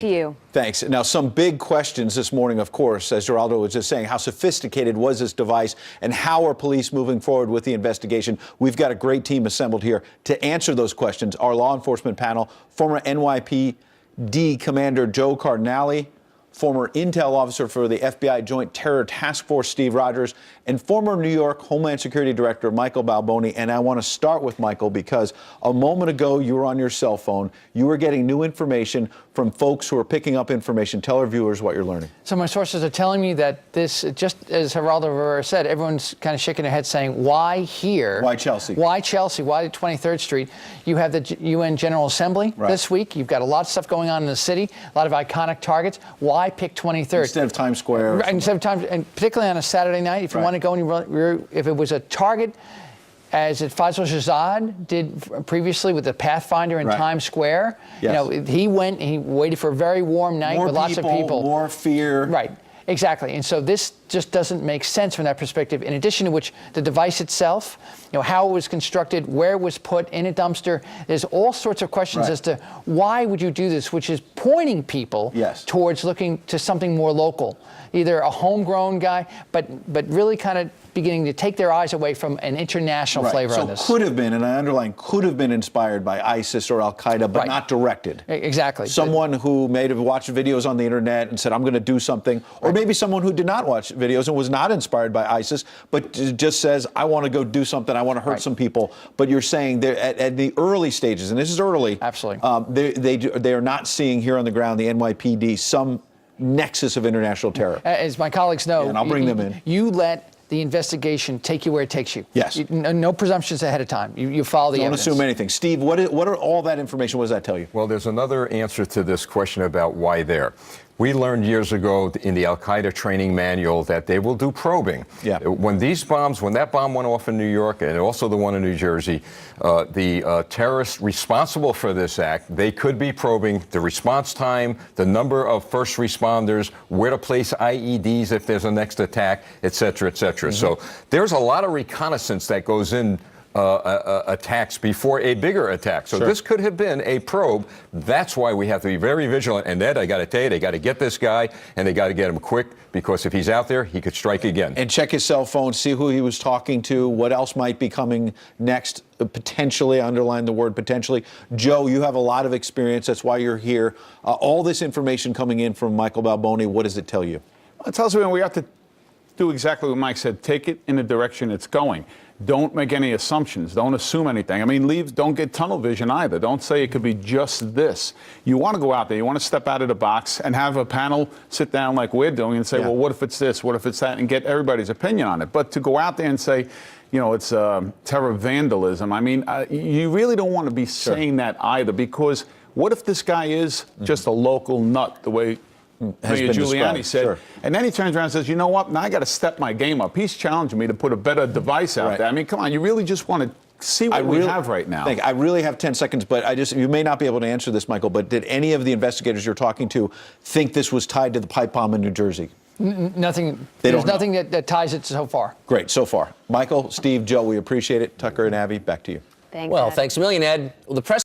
To you. Thanks. Now, some big questions this morning, of course, as Geraldo was just saying. How sophisticated was this device, and how are police moving forward with the investigation? We've got a great team assembled here to answer those questions. Our law enforcement panel, former NYPD Commander Joe Cardinale, former intel officer for the FBI Joint Terror Task Force Steve Rogers, and former New York Homeland Security Director Michael Balboni. And I want to start with Michael because a moment ago you were on your cell phone. You were getting new information from folks who are picking up information. Tell our viewers what you're learning. So my sources are telling me that this, just as Geraldo Rivera said, everyone's kind of shaking their head saying, why here? Why Chelsea? Why Chelsea? Why 23rd Street? You have the UN General Assembly this week. You've got a lot of stuff going on in the city, a lot of iconic targets. Why pick 23rd? Instead of Times Square. Right, instead of Times, and particularly on a Saturday night, if you want to go and if it was a target, as Faisal Shahzad did previously with the Pathfinder in Times Square. Yes. You know, he went and he waited for a very warm night with lots of people. More fear. Right. Exactly. And so this just doesn't make sense from that perspective, in addition to which the device itself, you know, how it was constructed, where it was put in a dumpster. There's all sorts of questions as to why would you do this, which is pointing people towards looking to something more local, either a homegrown guy, but really kind of beginning to take their eyes away from an international flavor on this. So could have been, and I underline, could have been inspired by ISIS or Al-Qaeda, but not directed. Exactly. Someone who may have watched videos on the internet and said, I'm going to do something. Or maybe someone who did not watch videos and was not inspired by ISIS, but just says, I want to go do something. I want to hurt some people. But you're saying they're at the early stages, and this is early. Absolutely. They are not seeing here on the ground, the NYPD, some nexus of international terror. As my colleagues know, and I'll bring them in. You let the investigation take you where it takes you. Yes. No presumptions ahead of time. You follow the evidence. Don't assume anything. Steve, what are all that information? What does that tell you? Well, there's another answer to this question about why there. We learned years ago in the Al-Qaeda training manual that they will do probing. Yeah. When that bomb went off in New York and also the one in New Jersey, the terrorists responsible for this act, they could be probing the response time, the number of first responders, where to place IEDs if there's a next attack, et cetera, et cetera. So there's a lot of reconnaissance that goes in attacks before a bigger attack. So this could have been a probe. That's why we have to be very vigilant. And Ed, I got to tell you, they got to get this guy, and they got to get him quick, because if he's out there, he could strike again. And check his cell phone, see who he was talking to, what else might be coming next, potentially, underline the word potentially. Joe, you have a lot of experience. That's why you're here. All this information coming in from Michael Balboni, what does it tell you? It tells me we have to do exactly what Mike said. Take it in the direction it's going. Don't make any assumptions. Don't assume anything. I mean, don't get tunnel vision either. Don't say it could be just this. You want to go out there. You want to step out of the box and have a panel sit down like we're doing and say, well, what if it's this? What if it's that? And get everybody's opinion on it. But to go out there and say, you know, it's terror vandalism. I mean, you really don't want to be saying that either, because what if this guy is just a local nut, the way Mayor Giuliani said, and then he turns around and says, you know what, now I got to step my game up. He's challenging me to put a better device out there. I mean, come on, you really just want to see what we have right now. I really have 10 seconds, but you may not be able to answer this, Michael, but did any of the investigators you're talking to think this was tied to the pipe bomb in New Jersey? Nothing. There's nothing that ties it so far. Great, so far. Michael, Steve, Joe, we appreciate it. Tucker and Abby, back to you. Thanks, well, Ed. thanks a million, Ed. Well, the press